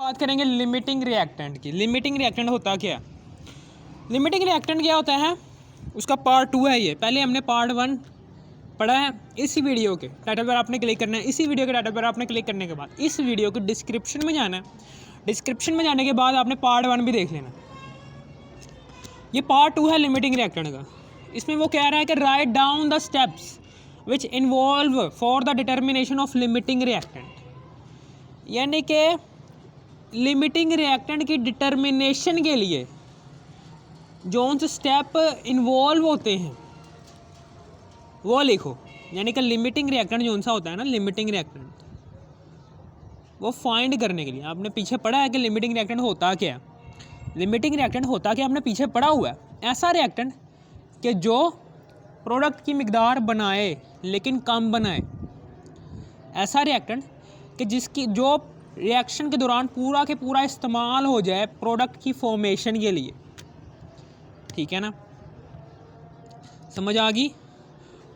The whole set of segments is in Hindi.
बात करेंगे लिमिटिंग रिएक्टेंट की। लिमिटिंग रिएक्टेंट होता क्या? लिमिटिंग रिएक्टेंट क्या होता है, उसका पार्ट 2 है ये। पहले हमने पार्ट 1 पढ़ा है। इसी वीडियो के टाइटल पर आपने क्लिक करना है। इसी वीडियो के टाइटल पर आपने क्लिक करने के बाद इस वीडियो के डिस्क्रिप्शन में जाना है। डिस्क्रिप्शन में जाने के बाद आपने पार्ट 1 भी देख लेना। ये पार्ट 2 है लिमिटिंग रिएक्टेंट का। इसमें वो कह रहा है कि write down the steps which involve for the determination of limiting reactant, यानी कि लिमिटिंग रिएक्टेंट की डिटर्मिनेशन के लिए जो उनसे स्टेप इन्वॉल्व होते हैं वो लिखो। यानी कि लिमिटिंग रिएक्टेंट जो उनसा होता है ना, लिमिटिंग रिएक्टेंट, वो फाइंड करने के लिए आपने पीछे पढ़ा है कि लिमिटिंग रिएक्टेंट होता क्या है। लिमिटिंग रिएक्टेंट होता क्या, हमने पीछे पढ़ा हुआ है। ऐसा रिएक्टेंट कि जो प्रोडक्ट की मिकदार बनाए लेकिन कम बनाए। ऐसा रिएक्टेंट कि जिसकी जो रिएक्शन के दौरान पूरा के पूरा इस्तेमाल हो जाए प्रोडक्ट की फॉर्मेशन के लिए। ठीक है ना, समझ आ गई।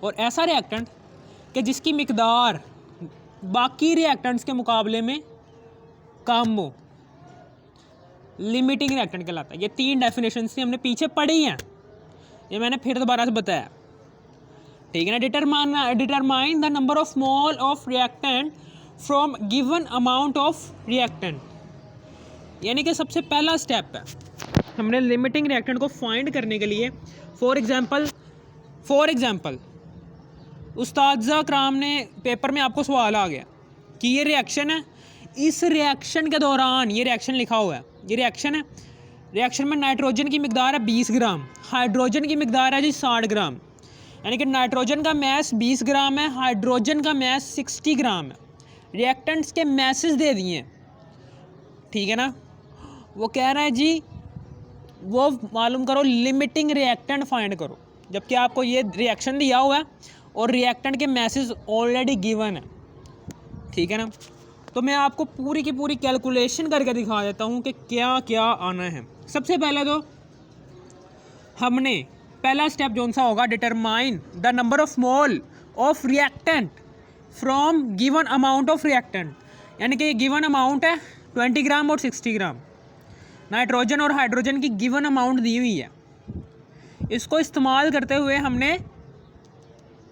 और ऐसा रिएक्टेंट कि जिसकी मिकदार बाकी रिएक्टेंट्स के मुकाबले में कम हो, लिमिटिंग रिएक्टेंट कहलाता है। ये 3 डेफिनेशंस थी, हमने पीछे पढ़ी हैं, ये मैंने फिर दोबारा से बताया। ठीक है ना। Determine the number of mole of reactant from given amount of reactant, यानी कि सबसे पहला स्टेप है हमने लिमिटिंग रिएक्टेंट को फाइंड करने के लिए। फॉर एग्जांपल उस्ताद कराम ने पेपर में आपको सवाल आ गया कि ये रिएक्शन है, इस रिएक्शन के दौरान ये रिएक्शन लिखा हुआ है, ये रिएक्शन है, रिएक्शन में नाइट्रोजन की मिकदार है 20 ग्राम, हाइड्रोजन की मिकदार है जी 60 ग्राम, यानी कि नाइट्रोजन का मैस 20 ग्राम है, हाइड्रोजन का मैस 60 ग्राम है। रिएक्टेंट्स के मैसेज दे दिए हैं। ठीक है ना। वो कह रहा है जी वो मालूम करो, लिमिटिंग रिएक्टेंट फाइंड करो, जबकि आपको ये रिएक्शन दिया हुआ है और रिएक्टेंट के मैसेज ऑलरेडी गिवन है। ठीक है ना। तो मैं आपको पूरी की पूरी कैलकुलेशन करके दिखा देता हूँ कि क्या क्या आना है। सबसे पहले तो हमने पहला स्टेप जो सा होगा, determine the number of mole of reactant from given amount of reactant, यानी कि गिवन अमाउंट है 20 ग्राम और 60 ग्राम। नाइट्रोजन और हाइड्रोजन की गिवन अमाउंट दी हुई है। इसको इस्तेमाल करते हुए हमने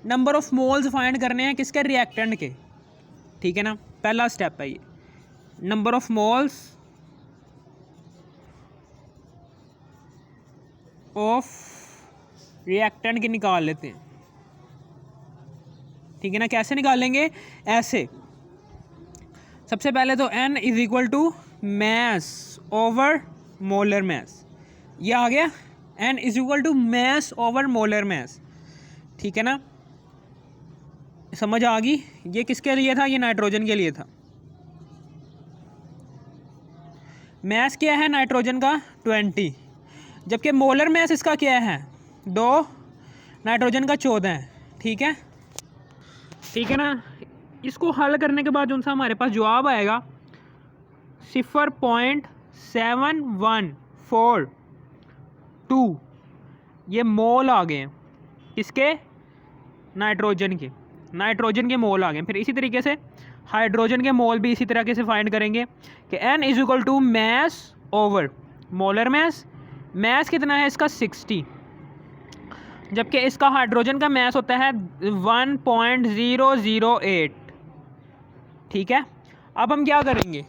नंबर ऑफ मोल्स फाइंड करने हैं किसके, रिएक्टेंट के। ठीक है ना, पहला स्टेप है ये, number of moles of reactant की निकाल लेते हैं। ठीक है ना, कैसे निकालेंगे, ऐसे। सबसे पहले तो N is equal to mass over molar mass, ये आ गया। N is equal to mass over molar mass. ठीक है ना, समझ आ गई। ये किसके लिए था, ये नाइट्रोजन के लिए था। मैस क्या है नाइट्रोजन का 20, जबकि मोलर मैस इसका क्या है 2, नाइट्रोजन का 14 है। ठीक है, ठीक है ना। इसको हल करने के बाद जो सा हमारे पास जवाब आएगा 0.7142, ये मोल आ गए हैं किसके, नाइट्रोजन के। नाइट्रोजन के मोल आ गए। फिर इसी तरीके से हाइड्रोजन के मोल भी इसी तरीके से फाइंड करेंगे कि N is equal to mass over molar mass. Mass कितना है इसका 60, जबकि इसका हाइड्रोजन का मैस होता है 1.008। ठीक है, अब हम क्या करेंगे,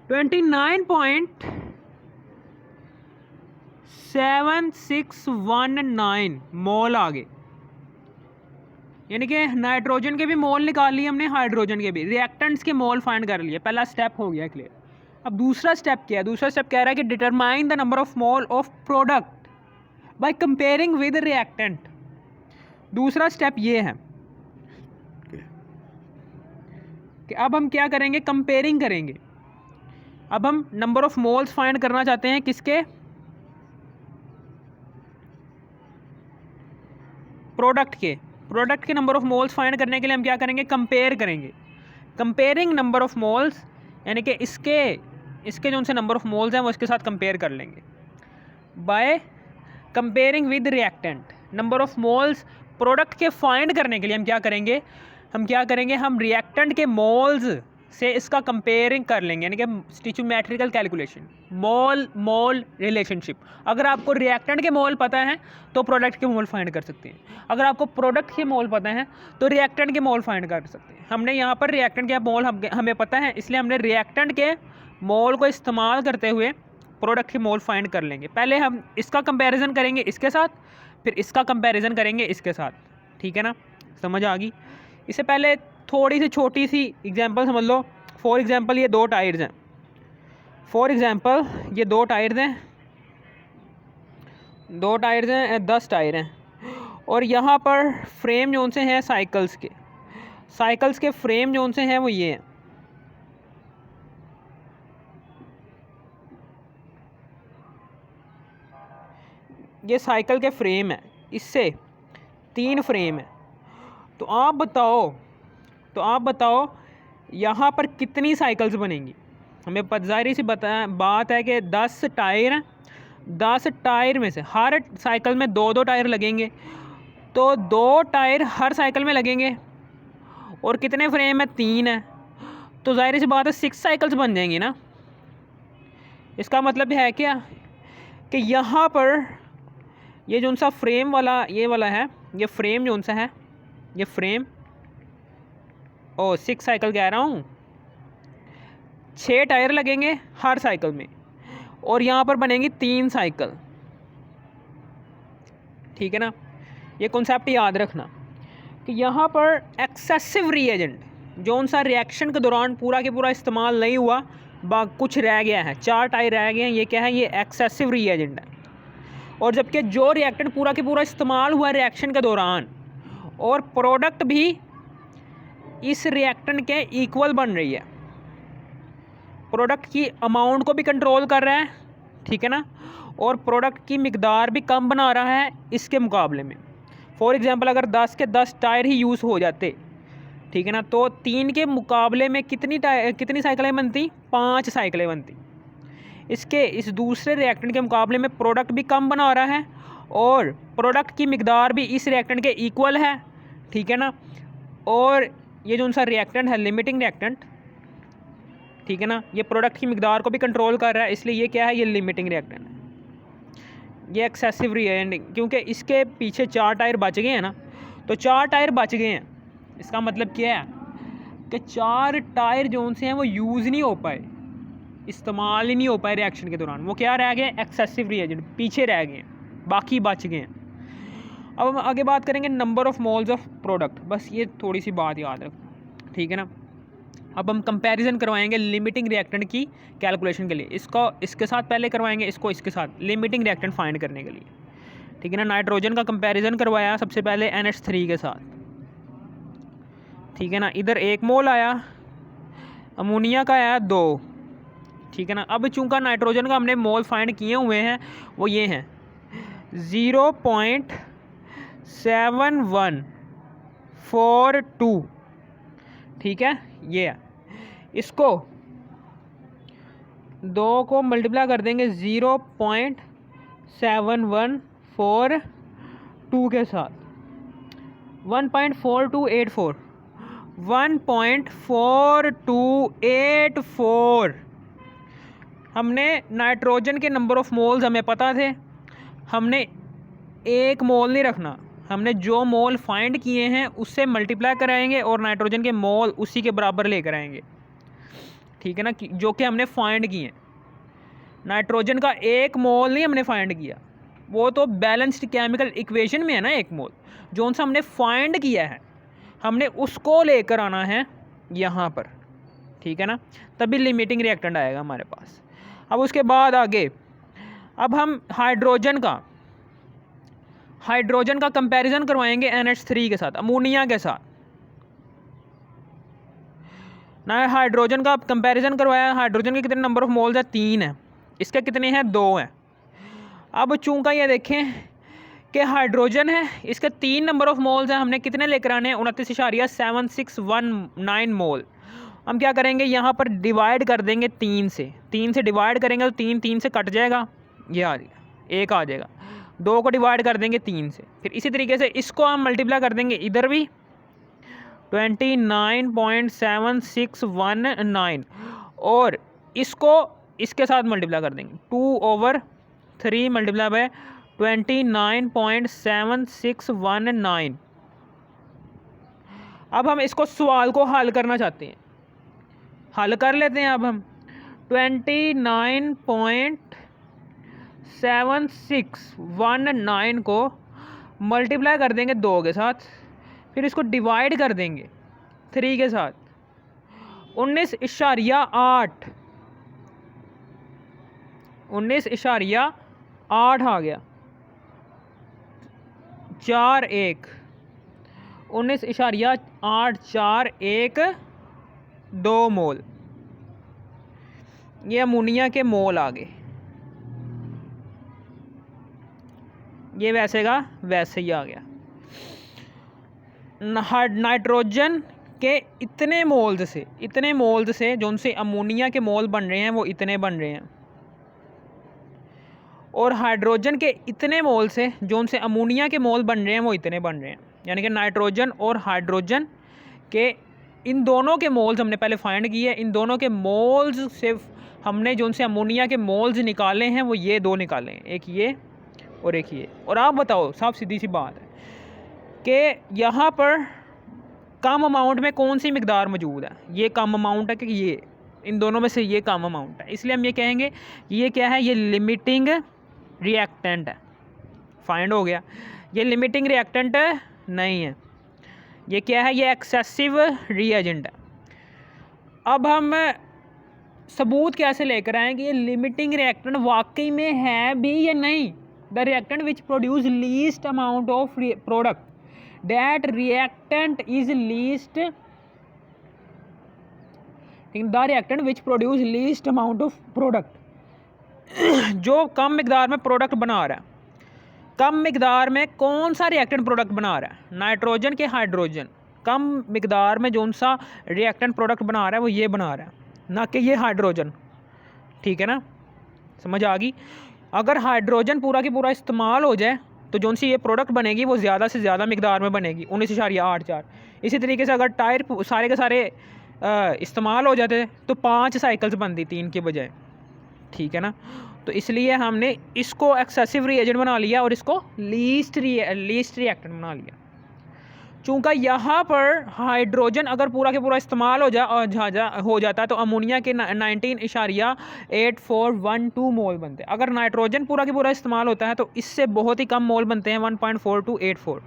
29.7619 मोल आ गए, यानी कि नाइट्रोजन के भी मोल निकाल लिए हमने, हाइड्रोजन के भी। रिएक्टेंट्स के मोल फाइंड कर लिए। पहला स्टेप हो गया क्लियर। अब दूसरा स्टेप क्या है, दूसरा स्टेप कह रहा है कि determine the number of mole of product by comparing with reactant. दूसरा स्टेप ये है कि अब हम क्या करेंगे, कंपेयरिंग करेंगे। अब हम नंबर ऑफ मोल्स फाइंड करना चाहते हैं किसके, प्रोडक्ट के। प्रोडक्ट के नंबर ऑफ मोल्स फाइंड करने के लिए हम क्या करेंगे, कंपेयर करेंगे। कंपेयरिंग नंबर ऑफ मोल्स, यानी कि इसके जो उनसे नंबर ऑफ मोल्स हैं वो इसके साथ कंपेयर कर लेंगे। By comparing with reactant, number of moles product के फाइंड करने के लिए हम क्या करेंगे, हम रिएक्टेंट के मोल्स से इसका कंपेयरिंग कर लेंगे, यानी कि स्टिचोमेट्रिकल कैलकुलेशन, मोल मोल रिलेशनशिप। अगर आपको रिएक्टेंट के मोल पता है तो प्रोडक्ट के मोल फाइंड कर सकते हैं, अगर आपको प्रोडक्ट के मोल पता है तो रिएक्टेंट के मोल फाइंड कर सकते हैं। हमने यहाँ पर रिएक्टेंट के मोल हमें पता है, इसलिए हमने रिएक्टेंट के मोल को इस्तेमाल करते हुए प्रोडक्ट के मोल फाइंड कर लेंगे। पहले हम इसका कंपैरिजन करेंगे इसके साथ, फिर इसका कंपैरिजन करेंगे इसके साथ, ठीक है ना, समझ आ गई। इससे पहले थोड़ी सी छोटी सी एग्जांपल समझ लो। फॉर एग्जांपल ये 2 टायर्स हैं, फॉर एग्जांपल ये 2 टायर्स हैं, 2 टायर्स हैं, 10 टायर हैं, और यहाँ पर फ्रेम जोन से हैं साइकिल्स के फ्रेम जोन से हैं वो ये हैं। ये साइकिल के फ्रेम है, इससे 3 फ्रेम है। तो आप बताओ यहाँ पर कितनी साइकिल्स बनेंगी। हमें ज़ाहिर सी बात है कि 10 टायर हैं, 10 टायर में से हर साइकिल में 2-2 टायर लगेंगे, तो 2 टायर हर साइकिल में लगेंगे, और कितने फ्रेम है, 3 है, तो ज़ाहिर सी बात है 6 साइकिल्स बन जाएंगी ना। इसका मतलब है क्या कि यहाँ पर ये जो सा फ्रेम वाला ये वाला है, ये फ्रेम जो सा है, ये फ्रेम 6 साइकिल कह रहा हूँ, 6 टायर लगेंगे हर साइकिल में, और यहाँ पर बनेंगी 3 साइकिल, ठीक है ना। ये कॉन्सेप्ट याद रखना कि यहाँ पर एक्सेसिव रिएजेंट जो सा रिएक्शन के दौरान पूरा के पूरा इस्तेमाल नहीं हुआ, कुछ रह गया है, 4 टायर रह गए हैं, ये क्या है, ये एक्सेसिव रिएजेंट है। और जबकि जो रिएक्टेंट पूरा के पूरा इस्तेमाल हुआ रिएक्शन के दौरान, और प्रोडक्ट भी इस रिएक्टेंट के इक्वल बन रही है, प्रोडक्ट की अमाउंट को भी कंट्रोल कर रहा है, ठीक है ना, और प्रोडक्ट की मिकदार भी कम बना रहा है इसके मुकाबले में। फॉर एग्जांपल अगर 10 के 10 टायर ही यूज़ हो जाते, ठीक है ना, तो 3 के मुकाबले में कितनी साइकिलें बनती, 5 साइकिलें बनती। इस दूसरे रिएक्टेंट के मुकाबले में प्रोडक्ट भी कम बना रहा है, और प्रोडक्ट की मिकदार भी इस रिएक्टेंट के इक्वल है, ठीक है ना। और ये जो उनका रिएक्टेंट है लिमिटिंग रिएक्टेंट, ठीक है ना, ये प्रोडक्ट की मिकदार को भी कंट्रोल कर रहा है, इसलिए ये क्या है, ये लिमिटिंग रिएक्टेंट है। ये एक्सेसिव रिएजेंट, क्योंकि इसके पीछे 4 टायर बच गए हैं ना, तो 4 टायर बच गए हैं, इसका मतलब क्या है कि 4 टायर जो से हैं वो यूज़ नहीं हो पाए, इस्तेमाल ही नहीं हो पाए रिएक्शन के दौरान, वो क्या रह गए, एक्सेसिव रिएजेंट पीछे रह गए, बाकी बच गए हैं। अब हम आगे बात करेंगे number of moles of product, बस ये थोड़ी सी बात याद रखना, ठीक है ना। अब हम कंपैरिजन करवाएंगे लिमिटिंग रिएक्टेंट की कैलकुलेशन के लिए, इसको इसके साथ पहले करवाएंगे, इसको इसके साथ, लिमिटिंग रिएक्टेंट फाइंड करने के लिए, ठीक है ना। नाइट्रोजन का कंपैरिजन करवाया सबसे पहले NH3 के साथ, ठीक है ना, इधर 1 मोल आया, अमोनिया का आया 2, ठीक है ना। अब चूँकि नाइट्रोजन का हमने मोल फाइंड किए हुए हैं, वो ये हैं 0.7142, ठीक है, ये है। इसको 2 को मल्टीप्लाई कर देंगे 0.7142 के साथ, 1.4284 हमने नाइट्रोजन के नंबर ऑफ़ मोल्स हमें पता थे, हमने 1 मोल नहीं रखना, हमने जो मोल फाइंड किए हैं उससे मल्टीप्लाई कराएंगे और नाइट्रोजन के मोल उसी के बराबर लेकर आएंगे, ठीक है ना, जो कि हमने फाइंड किए हैं। नाइट्रोजन का 1 मोल नहीं हमने फाइंड किया, वो तो बैलेंस्ड केमिकल इक्वेशन में है ना 1 मोल, जो सा हमने फाइंड किया है हमने उसको लेकर आना है यहाँ पर, ठीक है ना, तभी लिमिटिंग रिएक्टेंट आएगा हमारे पास। अब उसके बाद आगे, अब हम हाइड्रोजन का कंपैरिजन करवाएंगे NH3 के साथ, अमोनिया के साथ ना। हाइड्रोजन का कंपैरिजन करवाया, हाइड्रोजन के कितने नंबर ऑफ मोल्स है, 3 है, इसके कितने हैं, 2 हैं। अब चूँकि ये देखें कि हाइड्रोजन है, इसके 3 नंबर ऑफ मोल्स हैं, हमने कितने लेकर आने हैं, 29.7619 मोल। हम क्या करेंगे, यहाँ पर डिवाइड कर देंगे 3 से डिवाइड करेंगे तो 3 से कट जाएगा, ये आ जाएगा, 1 आ जाएगा। 2 को डिवाइड कर देंगे 3 से, फिर इसी तरीके से इसको हम मल्टीप्लाई कर देंगे इधर भी 29.7619 और इसको इसके साथ मल्टीप्लाई कर देंगे 2/3 मल्टीप्लाई बाय 29.7619। अब हम इसको सवाल को हल करना चाहते हैं, हल कर लेते हैं। अब हम 29.7619 को मल्टीप्लाई कर देंगे 2 के साथ, फिर इसको डिवाइड कर देंगे 3 के साथ। 19.8 आ गया। 19.841 मोल, ये अमोनिया के मोल आ गए। ये वैसे का वैसे ही आ गया। नाइट्रोजन के इतने मोल्स से जो उनसे अमोनिया के मोल बन रहे हैं वो इतने बन रहे हैं, और हाइड्रोजन के इतने मोल से जो उनसे अमोनिया के मोल बन रहे हैं वो इतने बन रहे हैं। यानी कि नाइट्रोजन और हाइड्रोजन के इन दोनों के मोल्स हमने पहले फाइंड किए। इन दोनों के मोल्स से हमने जो उनसे अमोनिया के मोल्स निकाले हैं वो ये 2 निकाले हैं, एक ये और एक ये। और आप बताओ, साफ सीधी सी बात है कि यहाँ पर कम अमाउंट में कौन सी मिकदार मौजूद है? ये कम अमाउंट है कि ये, इन दोनों में से ये कम अमाउंट है। इसलिए हम ये कहेंगे ये क्या है, ये लिमिटिंग रिएक्टेंट है। फाइंड हो गया। ये लिमिटिंग रिएक्टेंट नहीं है, ये क्या है, ये एक्सेसिव रिएजेंट है। अब हम सबूत कैसे लेकर आएँ कि ये लिमिटिंग रिएक्टेंट वाकई में है भी या नहीं? The reactant which produce least amount of product, that reactant is least, the reactant which produce least amount of product, जो कम मिकदार में प्रोडक्ट बना रहा है। कम मिकदार में कौन सा रिएक्टेंट प्रोडक्ट बना रहा है? नाइट्रोजन के हाइड्रोजन। कम मिकदार में जो सा रिएक्टेंट प्रोडक्ट बना रहा है वो ये बना रहा है, ना कि ये हाइड्रोजन। ठीक है ना, समझ आ गई? अगर हाइड्रोजन पूरा की पूरा इस्तेमाल हो जाए तो जो सी ये प्रोडक्ट बनेगी वो ज़्यादा से ज़्यादा मिकदार में बनेगी, 19.84। इसी तरीके से अगर टायर सारे के सारे इस्तेमाल हो जाते तो 5 साइकिल्स बनती 3 के बजाय। ठीक है ना, तो इसलिए हमने इसको एक्सेसिव रिएजेंट बना लिया और इसको लीस्ट रिएक्टेंट बना लिया। चूँकि यहाँ पर हाइड्रोजन अगर पूरा के पूरा इस्तेमाल हो जाता तो अमोनिया के 19.8412 मोल बनते। अगर नाइट्रोजन पूरा के पूरा इस्तेमाल होता है तो इससे बहुत ही कम मोल बनते हैं, 1.4284।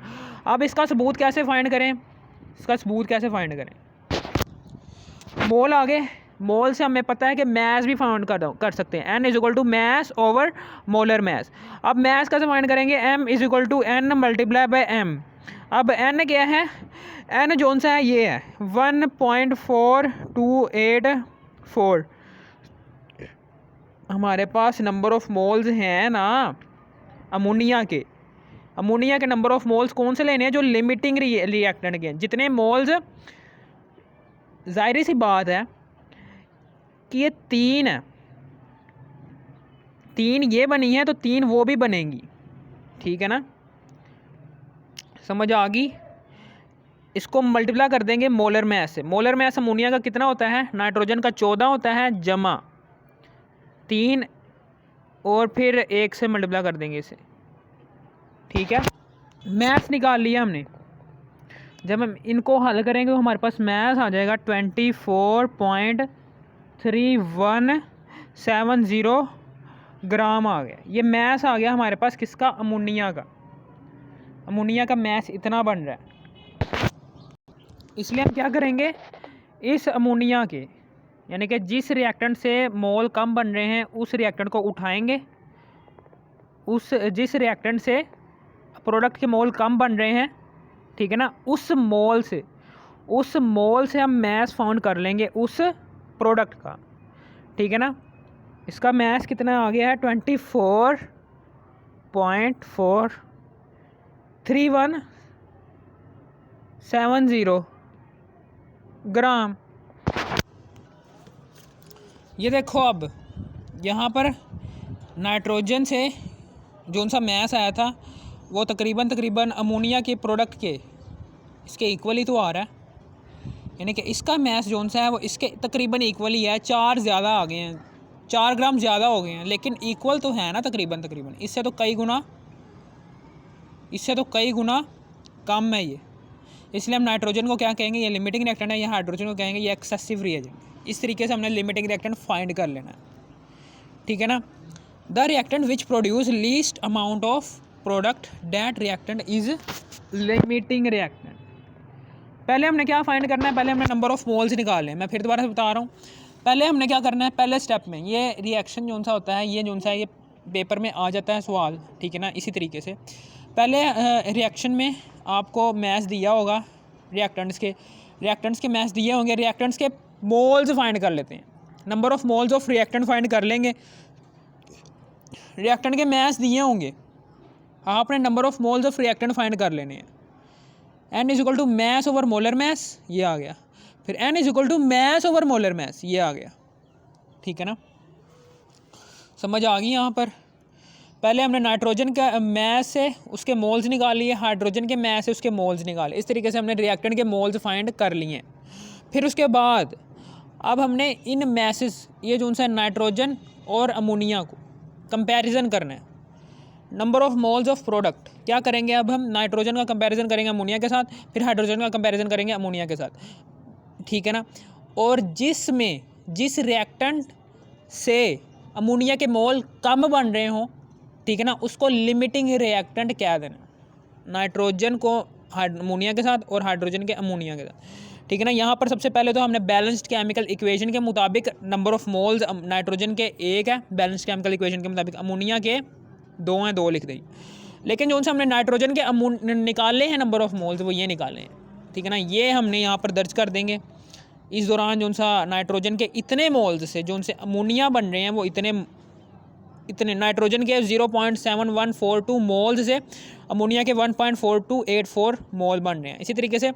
अब इसका सबूत कैसे फाइंड करें? मोल आ गए। मोल से हमें पता है कि मैस भी फाइंड कर सकते हैं, n = mass over molar mass. अब मैस कैसे फाइंड करेंगे? m = n multiply by m। अब n क्या है? n जोन सा है ये है 1.4284। हमारे पास नंबर ऑफ मोल्स हैं ना अमोनिया के। अमोनिया के नंबर ऑफ मोल्स कौन से लेने हैं? जो लिमिटिंग रिएक्टेंट के जितने मोल्स, जाहिर सी बात है कि ये 3 है, 3 ये बनी है तो 3 वो भी बनेंगी। ठीक है ना, समझ आ गई? इसको मल्टीप्लाई कर देंगे मोलर मैस से। मोलर मैस अमोनिया का कितना होता है? नाइट्रोजन का 14 होता है जमा 3 और फिर 1 से मल्टीप्लाई कर देंगे इसे। ठीक है, मैस निकाल लिया हमने। जब हम इनको हल करेंगे तो हमारे पास मैस आ जाएगा 24.3170 ग्राम आ गया। ये मैस आ गया हमारे पास किसका? अमोनिया का। अमोनिया का मैस इतना बन रहा है। इसलिए हम क्या करेंगे, इस अमोनिया के यानी कि जिस रिएक्टेंट से मोल कम बन रहे हैं उस रिएक्टेंट को उठाएंगे, जिस रिएक्टेंट से प्रोडक्ट के मोल कम बन रहे हैं, ठीक है ना, उस मोल से हम मैस फाउंड कर लेंगे उस प्रोडक्ट का। ठीक है ना, इसका मैस कितना आ गया है? 24.3170 ग्राम। ये देखो, अब यहाँ पर नाइट्रोजन से जो सा मैस आया था वो तकरीबन अमोनिया के प्रोडक्ट के इसके इक्वली तो आ रहा है। यानी कि इसका मैस जो सा है वो इसके तकरीबन इक्वल ही है, 4 ज़्यादा आ गए हैं, 4 ग्राम ज़्यादा हो गए हैं, लेकिन इक्वल तो है ना तकरीबन, इससे तो कई गुना कम है ये। इसलिए हम नाइट्रोजन को क्या कहेंगे, ये लिमिटिंग रिएक्टेंट है, या हाइड्रोजन को कहेंगे ये एक्सेसिव रिएजेंट। इस तरीके से हमने लिमिटिंग रिएक्टेंट फाइंड कर लेना है, ठीक है ना। The reactant which produce least amount of product, that reactant is limiting reactant. पहले हमने क्या फाइंड करना है, पहले हमने नंबर ऑफ मोल्स निकाले। मैं फिर दोबारा से बता रहा हूँ, पहले हमने क्या करना है, पहले स्टेप में ये रिएक्शन जो सा होता है, ये जो सा है ये पेपर में आ जाता है सवाल, ठीक है ना। इसी तरीके से पहले रिएक्शन में आपको मैस दिया होगा, रिएक्टेंट्स के मैस दिए होंगे, रिएक्टेंट्स के मोल्स फाइंड कर लेते हैं, number of moles of reactant find कर लेंगे। रिएक्टेंट के मैस दिए होंगे, आपने number of moles of reactant find कर लेने हैं। n is equal to mass over molar mass, ये आ गया। फिर n is equal to mass over molar mass, ये आ गया, ठीक है ना। समझ आ गई यहाँ पर। पहले हमने नाइट्रोजन का मैस से उसके मोल्स निकाल लिए, हाइड्रोजन के मैस से उसके मोल्स निकाले। इस तरीके से हमने रिएक्टेंट के मोल्स फाइंड कर लिए। फिर उसके बाद अब हमने इन मैसेस, ये जो उनसे नाइट्रोजन और अमोनिया को कंपैरिजन करना है, number of moles of product. क्या करेंगे, अब हम नाइट्रोजन का कंपैरिजन करेंगे अमोनिया के साथ, फिर हाइड्रोजन का कंपैरिजन करेंगे अमोनिया के साथ, ठीक है ना। और जिस रिएक्टेंट से अमोनिया के मोल कम बन रहे हों, ठीक है ना, उसको लिमिटिंग रिएक्टेंट क्या देना, नाइट्रोजन को अमोनिया के साथ और हाइड्रोजन के अमोनिया के साथ, ठीक है ना। यहाँ पर सबसे पहले तो हमने बैलेंस्ड केमिकल इक्वेशन के मुताबिक नंबर ऑफ मोल्स नाइट्रोजन के 1 है, बैलेंस्ड केमिकल इक्वेशन के मुताबिक अमोनिया के 2 हैं, 2 लिख दी। लेकिन जो से हमने नाइट्रोजन के निकाले हैं नंबर ऑफ मोल्स, वो ये निकाले हैं, ठीक है ना। ये हमने यहाँ पर दर्ज कर देंगे। इस दौरान जो सा नाइट्रोजन के इतने मोल्स से जो उनसे अमोनिया बन रहे हैं, वो इतने नाइट्रोजन के 0.7142 मोल्स से अमोनिया के 1.4284 मोल बन रहे हैं। इसी तरीके से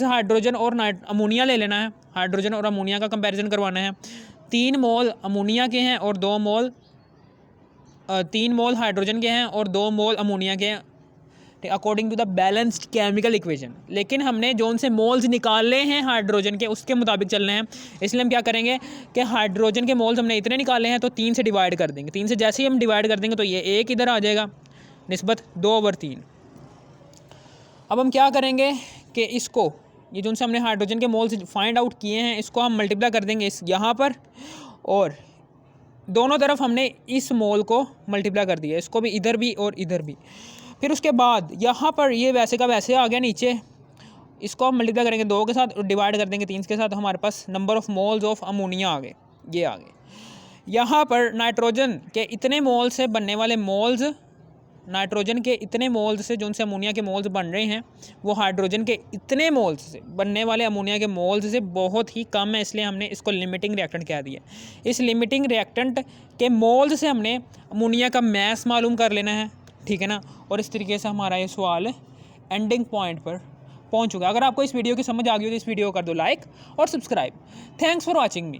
हाइड्रोजन और अमोनिया ले लेना है, हाइड्रोजन और अमोनिया का कंपैरिजन करवाना है। 3 मोल अमोनिया के हैं और 3 मोल हाइड्रोजन के हैं और 2 मोल अमोनिया के हैं, according to the balanced chemical equation. लेकिन हमने जो उनसे मोल्स निकाले हैं हाइड्रोजन के, उसके मुताबिक चलने हैं। इसलिए हम क्या करेंगे कि हाइड्रोजन के मोल्स हमने इतने निकाले हैं तो 3 से डिवाइड कर देंगे। 3 से जैसे ही हम डिवाइड कर देंगे तो ये 1 इधर आ जाएगा, निस्बत 2/3। अब हम क्या करेंगे कि इसको, ये जो उनसे हमने हाइड्रोजन के मोल्स फाइंड आउट किए हैं, इसको हम मल्टीप्लाई कर देंगे इस यहाँ पर, और दोनों तरफ हमने इस मोल को मल्टीप्लाई कर दिया, इसको भी इधर भी और इधर भी। फिर उसके बाद यहाँ पर ये वैसे का वैसे आ गया नीचे, इसको हम मल्टीप्लाई करेंगे 2 के साथ और डिवाइड कर देंगे 3 के साथ, हमारे पास number of moles of ammonia आ गए, ये आ गए। यहाँ पर नाइट्रोजन के इतने मोल से बनने वाले मोल्स, नाइट्रोजन के इतने मोल्स से जो उनसे अमोनिया के मोल्स बन रहे हैं, वो हाइड्रोजन के इतने मोल्स से बनने वाले अमोनिया के मोल्स से बहुत ही कम है। इसलिए हमने इसको लिमिटिंग रिएक्टेंट कह दिया। इस लिमिटिंग रिएक्टेंट के मोल्स से हमने अमोनिया का मैस मालूम कर लेना है, ठीक है ना। और इस तरीके से हमारा ये सवाल एंडिंग पॉइंट पर पहुंच चुका है। अगर आपको इस वीडियो की समझ आ गई हो तो इस वीडियो को कर दो लाइक और subscribe. Thanks for watching me.